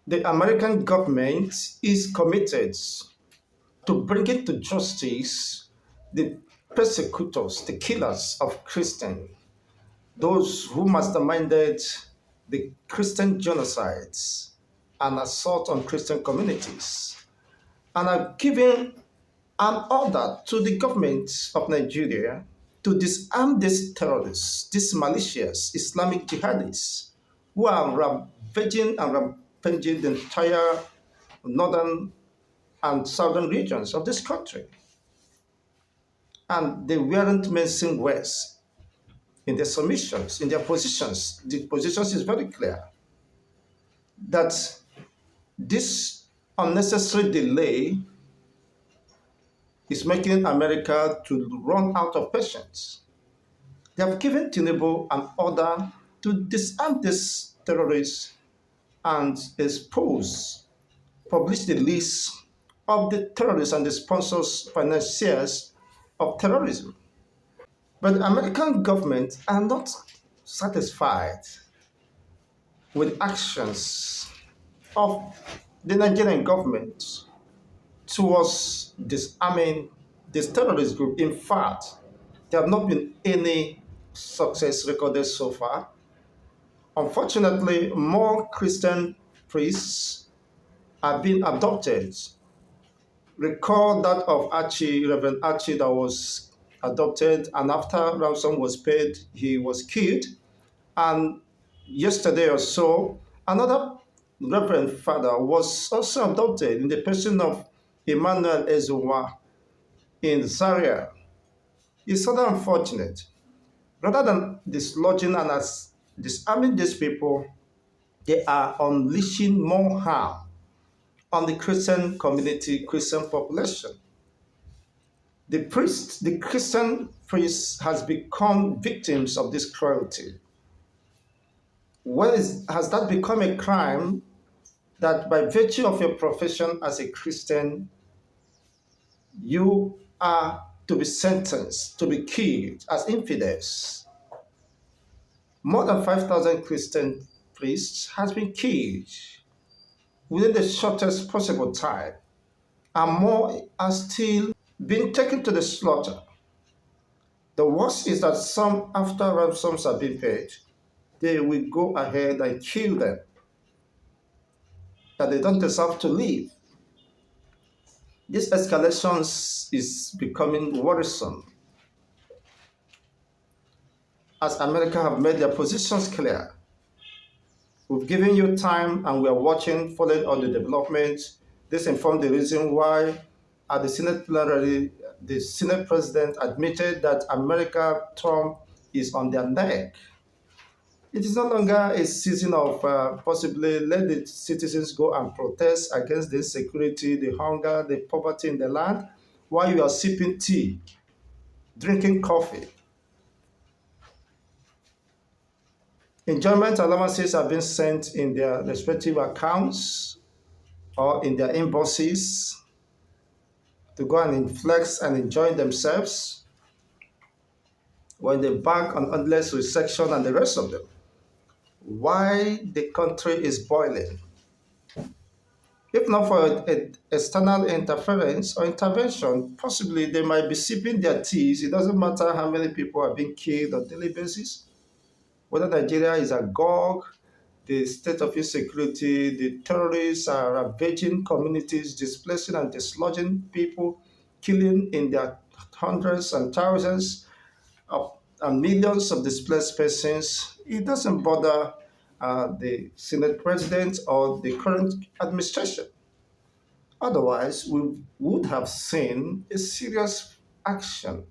The American government is committed to bringing to justice the persecutors, the killers of Christians, those who masterminded the Christian genocides and assault on Christian communities, and have given an order to the government of Nigeria to disarm these terrorists, these malicious Islamic jihadists who are ravaging and rampaging the entire northern and southern regions of this country. And they weren't mentioning words in their submissions, in their positions. The positions is very clear that this unnecessary delay is making America to run out of patience. They have given Tinubu an order to disarm these terrorists and publish the list of the terrorists and the sponsors, financiers of terrorism. But the American government are not satisfied with actions of the Nigerian government towards disarming this terrorist group. In fact, there have not been any success recorded so far. Unfortunately, more Christian priests are being adopted. Recall that of Reverend Archie, that was adopted, and after ransom was paid, he was killed. And yesterday or so, another Reverend Father was also adopted in the person of Emmanuel Ezuwa in Zaria. It's rather unfortunate. Rather than dislodging and disarming these people, they are unleashing more harm on the Christian community, Christian population. The Christian priest has become victims of this cruelty. Has that become a crime that by virtue of your profession as a Christian, you are to be sentenced to be killed as infidels? More than 5,000 Christian priests has been killed within the shortest possible time, and more are still being taken to the slaughter. The worst is that some, after ransoms have been paid, they will go ahead and kill them, that they don't deserve to live. This escalation is becoming worrisome, as America have made their positions clear. We've given you time and we are watching, following all the developments. This informed the reason why at the Senate plenary, the Senate president admitted that America, Trump, is on their neck. It is no longer a season of possibly let the citizens go and protest against the insecurity, the hunger, the poverty in the land, while you are sipping tea, drinking coffee. Enjoyment allowances have been sent in their respective accounts or in their inboxes to go and flex and enjoy themselves when they bank on endless resection and the rest of them. Why the country is boiling? If not for external interference or intervention, possibly they might be sipping their teas. It doesn't matter how many people are being killed on a daily basis. Whether Nigeria is agog, the state of insecurity, the terrorists are ravaging communities, displacing and dislodging people, killing in their hundreds and thousands and millions of displaced persons. It doesn't bother the Senate president or the current administration. Otherwise, we would have seen a serious action,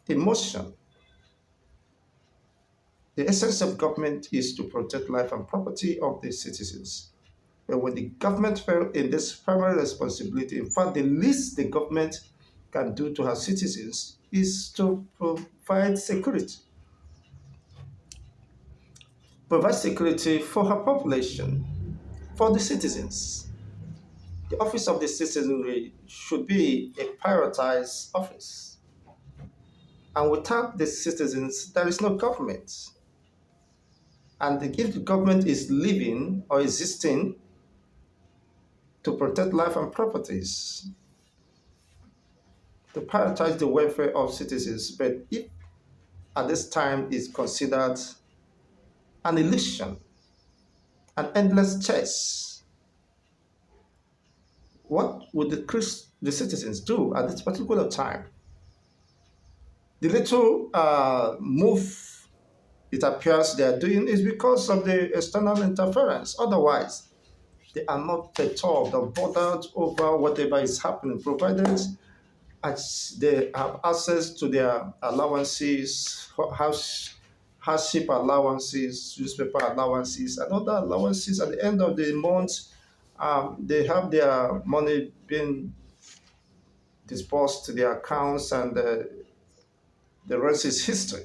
emotion. The essence of government is to protect life and property of the citizens. But when the government fails in this primary responsibility, in fact, the least the government can do to her citizens is to provide security. Provide security for her population, for the citizens. The office of the citizenry should be a prioritized office. And without the citizens, there is no government. And if the government is living or existing to protect life and properties, to prioritize the welfare of citizens. But if at this time is considered an illusion, an endless chase, what would the citizens do at this particular time? The little move it appears they are doing is because of the external interference. Otherwise, they are not perturbed or bothered over whatever is happening, provided as they have access to their allowances, hardship allowances, newspaper allowances, and other allowances. At the end of the month, they have their money being disbursed to their accounts, and the rest is history.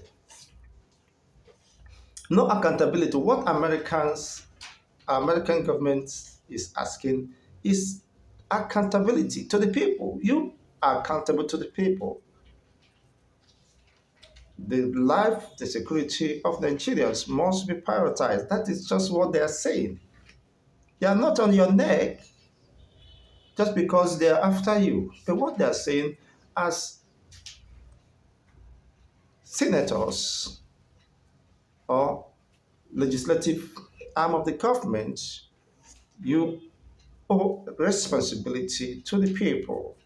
No accountability. What American government is asking is accountability to the people. You are accountable to the people. The life, the security of Nigerians must be prioritized. That is just what they are saying. They are not on your neck just because they are after you. But what they are saying, as senators or legislative arm of the government, you owe responsibility to the people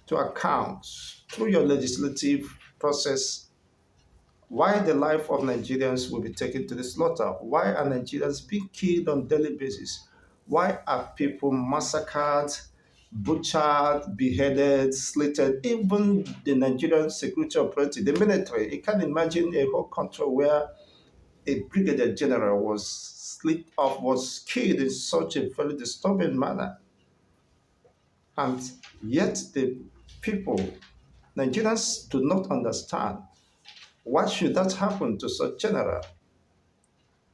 to account through your legislative process why the life of Nigerians will be taken to the slaughter. Why are Nigerians being killed on a daily basis? Why are people massacred, butchered, beheaded, slaughtered? Even the Nigerian security operative, the military, you can imagine a whole country where a brigadier general was slit off, was killed in such a very disturbing manner. And yet the people, Nigerians do not understand. Why should that happen to such general?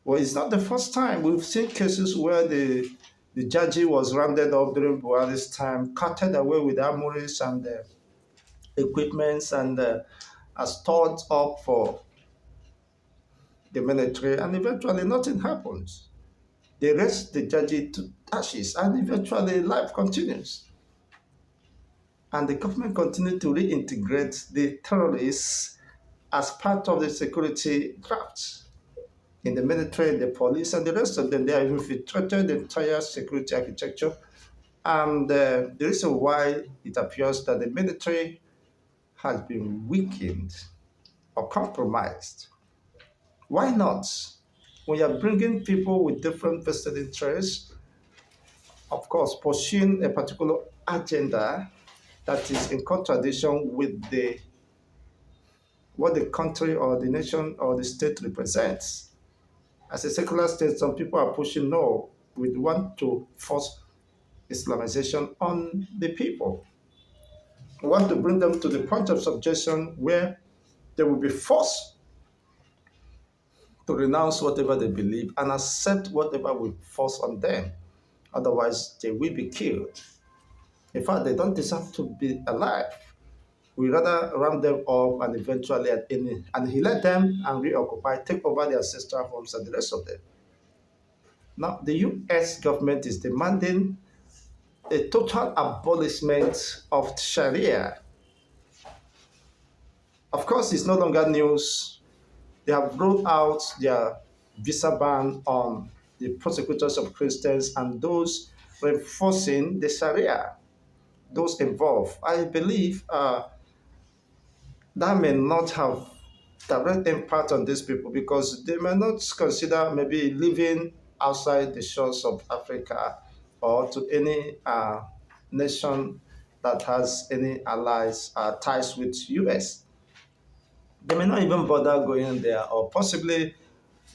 Well, it's not the first time. We've seen cases where the judge was rounded up during Buhari's time, carted away with armories and equipments and are stored up for the military, and eventually nothing happens. They raise the judge to ashes, and eventually life continues. And the government continues to reintegrate the terrorists as part of the security drafts. In the military, the police, and the rest of them, they have infiltrated the entire security architecture. And the reason why it appears that the military has been weakened or compromised. Why not? When you're bringing people with different vested interests, of course, pursuing a particular agenda that is in contradiction with what the country or the nation or the state represents. As a secular state, some people are pushing no. We want to force Islamization on the people. We want to bring them to the point of subjection where they will be forced to renounce whatever they believe and accept whatever we force on them. Otherwise, they will be killed. In fact, they don't deserve to be alive. We rather round them up and eventually annihilate them and reoccupy, take over their ancestral homes and the rest of them. Now, the US government is demanding a total abolishment of Sharia. Of course, it's no longer news. They have rolled out their visa ban on the prosecutors of Christians and those reinforcing the Sharia, those involved. I believe that may not have direct impact on these people because they may not consider maybe living outside the shores of Africa or to any nation that has any allies ties with US. They may not even bother going there, or possibly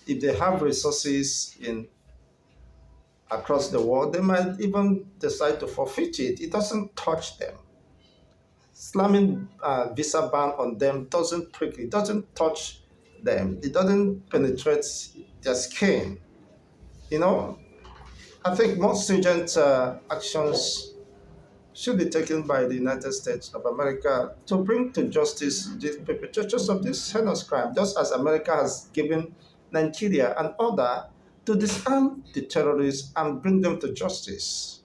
if they have resources in across the world, they might even decide to forfeit it. It doesn't touch them. Slamming visa ban on them doesn't prick, it doesn't touch them, it doesn't penetrate their skin. You know, I think more stringent actions should be taken by the United States of America to bring to justice the perpetrators of this heinous crime, just as America has given Nigeria an order to disarm the terrorists and bring them to justice.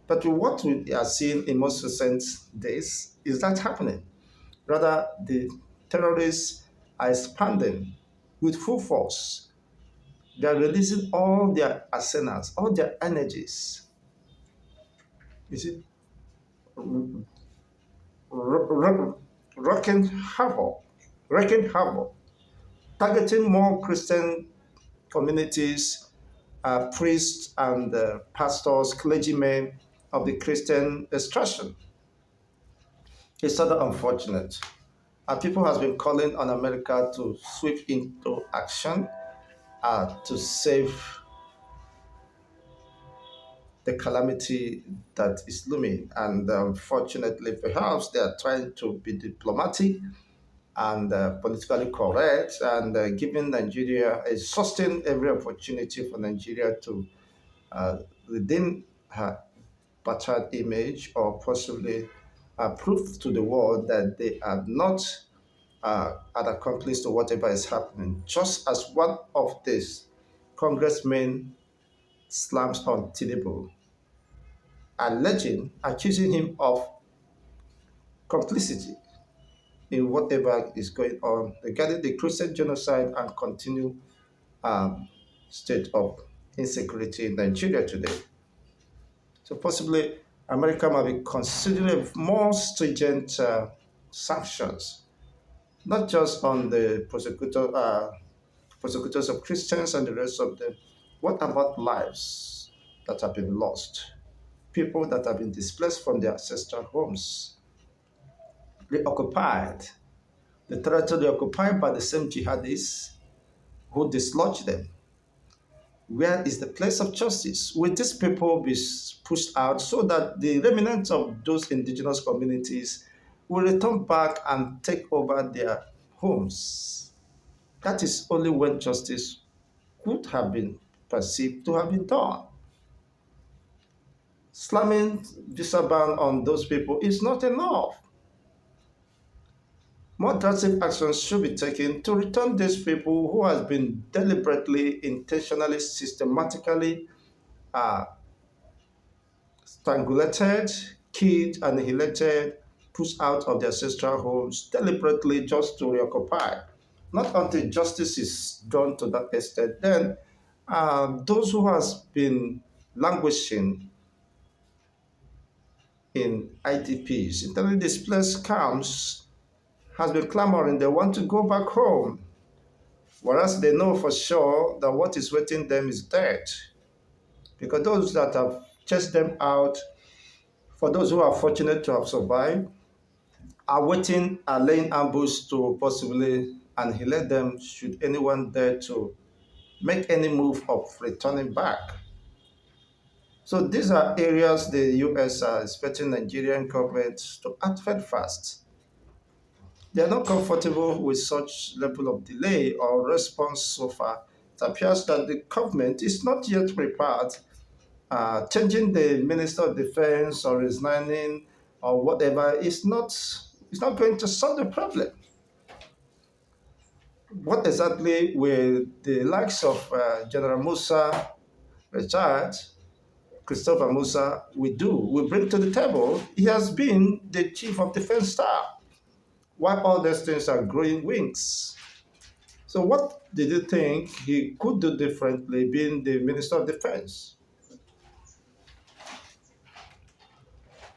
But what we are seeing in most recent days is that happening. Rather, the terrorists are expanding with full force. They are releasing all their arsenals, all their energies. You see, wrecking havoc, wrecking havoc, targeting more Christian communities, priests and pastors, clergymen of the Christian extraction. It's sort of unfortunate. And people has been calling on America to sweep into action to save the calamity that is looming. And unfortunately, perhaps they are trying to be diplomatic and politically correct and giving Nigeria, exhausting every opportunity for Nigeria to redeem her battered image or possibly prove to the world that they are not an accomplice to whatever is happening. Just as one of these congressmen slams on Tinubu, accusing him of complicity in whatever is going on regarding the Christian genocide and continued um, state of insecurity in Nigeria today. So possibly America might be considering more stringent sanctions, not just on the prosecutors of Christians and the rest of them. What about lives that have been lost? People that have been displaced from their ancestral homes, reoccupied, the territory occupied by the same jihadists who dislodged them. Where is the place of justice? Will these people be pushed out so that the remnants of those indigenous communities will return back and take over their homes? That is only when justice could have been perceived to have been done. Slamming visa ban on those people is not enough. More drastic actions should be taken to return these people who has been deliberately, intentionally, systematically uh, strangulated, killed, annihilated, pushed out of their ancestral homes deliberately just to reoccupy. Not until justice is done to that extent, then those who has been languishing in IDPs, internally displaced camps, has been clamoring they want to go back home, whereas they know for sure that what is waiting them is death. Because those that have chased them out, for those who are fortunate to have survived, are waiting and laying ambush to possibly annihilate them should anyone dare to make any move of returning back. So these are areas the US are expecting Nigerian government to act very fast. They are not comfortable with such level of delay or response so far. It appears that the government is not yet prepared. Changing the Minister of Defense or resigning or whatever is not going to solve the problem. What exactly will the likes of General Musa, Richard, Christopher Musa, will bring to the table? He has been the Chief of Defense Staff, while all these things are growing wings. So what did you think he could do differently being the Minister of Defense?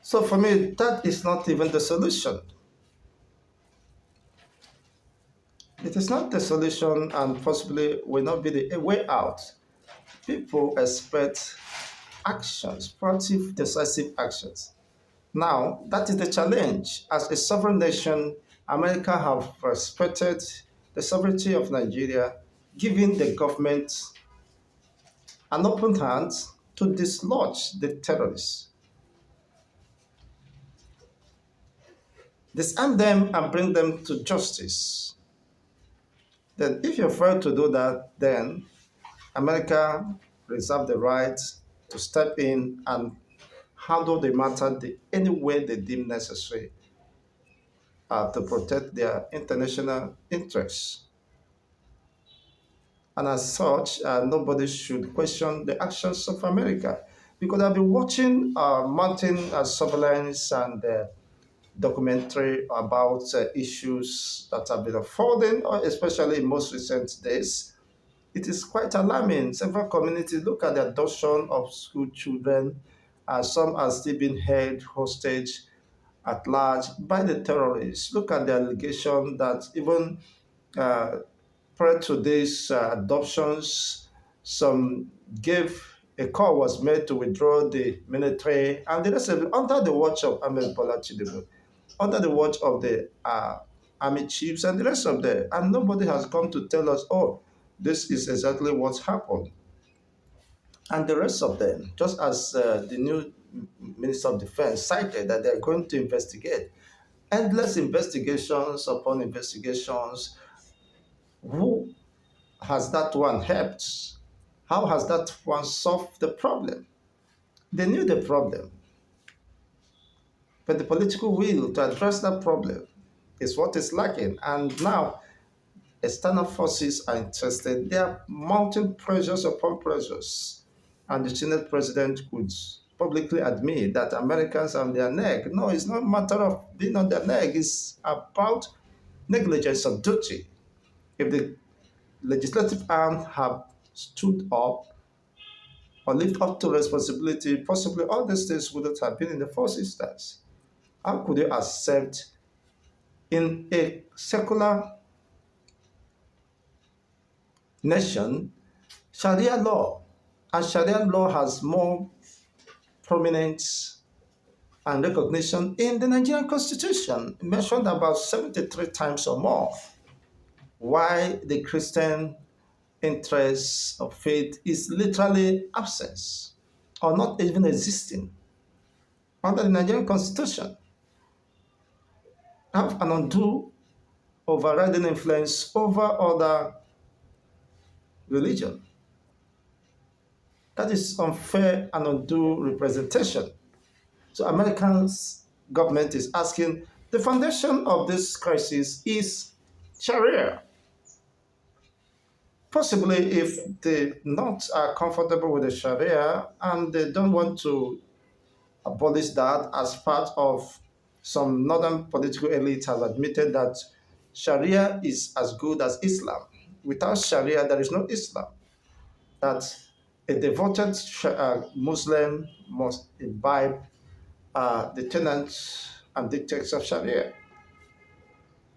So for me, that is not even the solution. It is not the solution and possibly will not be the way out. People expect actions, proactive, decisive actions. Now, that is the challenge. As a sovereign nation, America have respected the sovereignty of Nigeria, giving the government an open hand to dislodge the terrorists, disarm them and bring them to justice. Then if you fail to do that, then America reserve the right to step in and handle the matter any way they deem necessary to protect their international interests. And as such, nobody should question the actions of America Because I've been watching mountain surveillance and documentary about issues that have been unfolding, especially in most recent days. It is quite alarming. Several communities look at the adoption of school children. Some are still being held hostage at large by the terrorists. Look at the allegation that even uh, prior to these adoptions, some gave a call was made to withdraw the military and the rest of it under the watch of Ahmed Bola Tinubu, under the watch of the army chiefs and the rest of them. And nobody has come to tell us, oh, this is exactly what's happened. And the rest of them, just as the new Minister of Defense cited that they're going to investigate, endless investigations upon investigations. Who has that one helped? How has that one solved the problem? They knew the problem, but the political will to address that problem is what is lacking. And now external forces are interested. They are mounting pressures upon pressures. And the Senate president could publicly admit that Americans are on their neck. No, it's not a matter of being on their neck. It's about negligence of duty. If the legislative arm have stood up or lived up to responsibility, possibly all these things wouldn't have been in the first instance. How could you accept in a secular nation Sharia law? And Sharia law has more prominence and recognition in the Nigerian constitution, mentioned about 73 times or more. Why the Christian interest of faith is literally absence or not even existing under the Nigerian constitution, have an undue overriding influence over other religion. That is unfair and undue representation. So Americans government is asking, the foundation of this crisis is Sharia. Possibly if they not are comfortable with the Sharia and they don't want to abolish that as part of some northern political elites have admitted that Sharia is as good as Islam. Without Sharia, there is no Islam. That a devoted Muslim must imbibe the tenets and dictates of Sharia.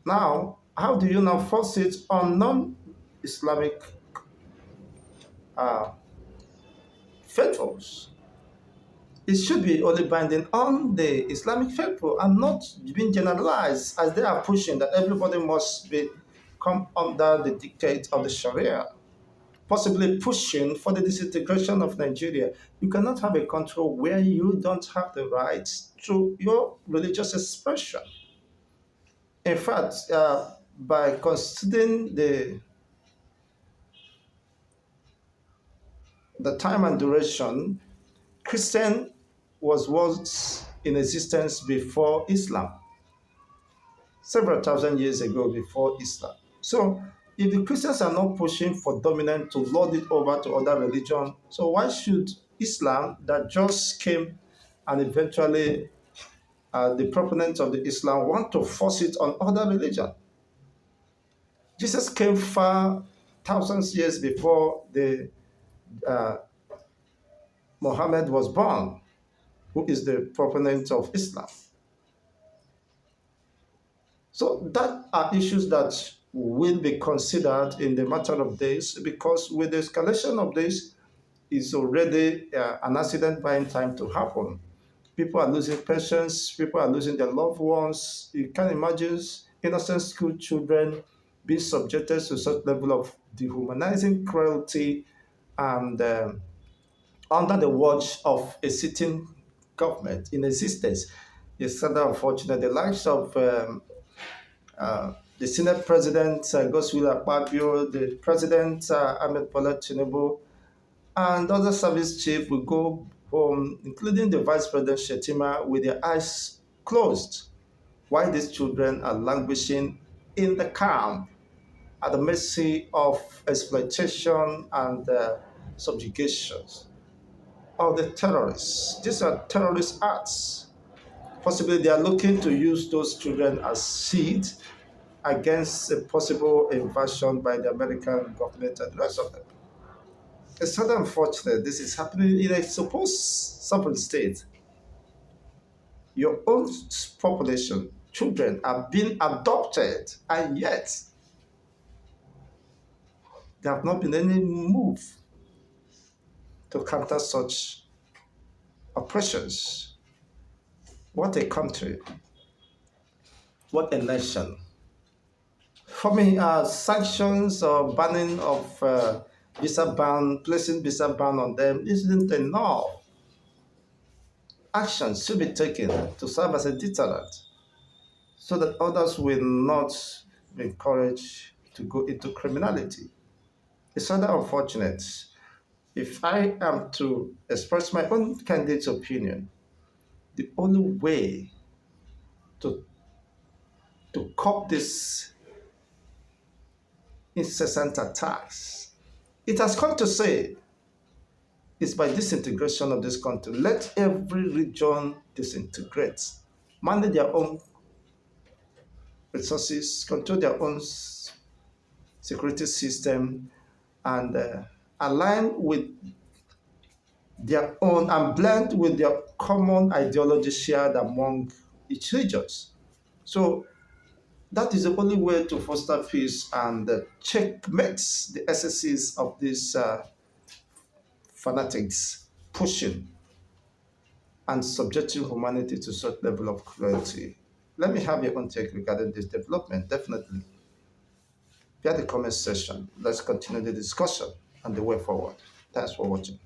Now, how do you now force it on non-Islamic uh, faithfuls? It should be only binding on the Islamic faithful and not being generalized as they are pushing that everybody must be come under the dictate of the Sharia, possibly pushing for the disintegration of Nigeria. You cannot have a country where you don't have the right to your religious expression. In fact, by considering the time and duration, Christian was once in existence before Islam, several thousand years ago before Islam. So if the Christians are not pushing for dominant to lord it over to other religion, so why should Islam that just came and eventually the proponents of the Islam want to force it on other religion? Jesus came far thousands years before the uh, Muhammad was born, who is the proponent of Islam. So that are issues that will be considered in the matter of days because with the escalation of this, it's already an accident buying time to happen. People are losing patients, people are losing their loved ones. You can imagine innocent school children being subjected to such level of dehumanizing cruelty and under the watch of a sitting government in existence. It's rather unfortunate. The likes of the Senate President Godswill Akpabio, the President Ahmed Bola Tinubu, and other service chiefs will go home, including the Vice President Shetima, with their eyes closed, while these children are languishing in the camp at the mercy of exploitation and subjugations. of the terrorists. These are terrorist acts. Possibly they are looking to use those children as seed against a possible invasion by the American government and the rest of them. It's rather unfortunate this is happening in a supposed sovereign state. Your own population, children, are being adopted, and yet there have not been any move to counter such oppressions. What a country, what a nation. For me, sanctions or banning of visa ban, placing visa ban on them isn't enough. Action should be taken to serve as a deterrent so that others will not be encouraged to go into criminality. It's rather unfortunate. If I am to express my own candidate's opinion, the only way to, to curb this incessant attacks, it has come to say, is by disintegration of this country. Let every region disintegrate, manage their own resources, control their own security system, and align with their own and blend with their common ideology shared among each regions. So that is the only way to foster peace and checkmate the excesses of these fanatics pushing and subjecting humanity to such level of cruelty. Let me have your own take regarding this development. Definitely, via the comment section. Let's continue the discussion and the way forward. Thanks for watching.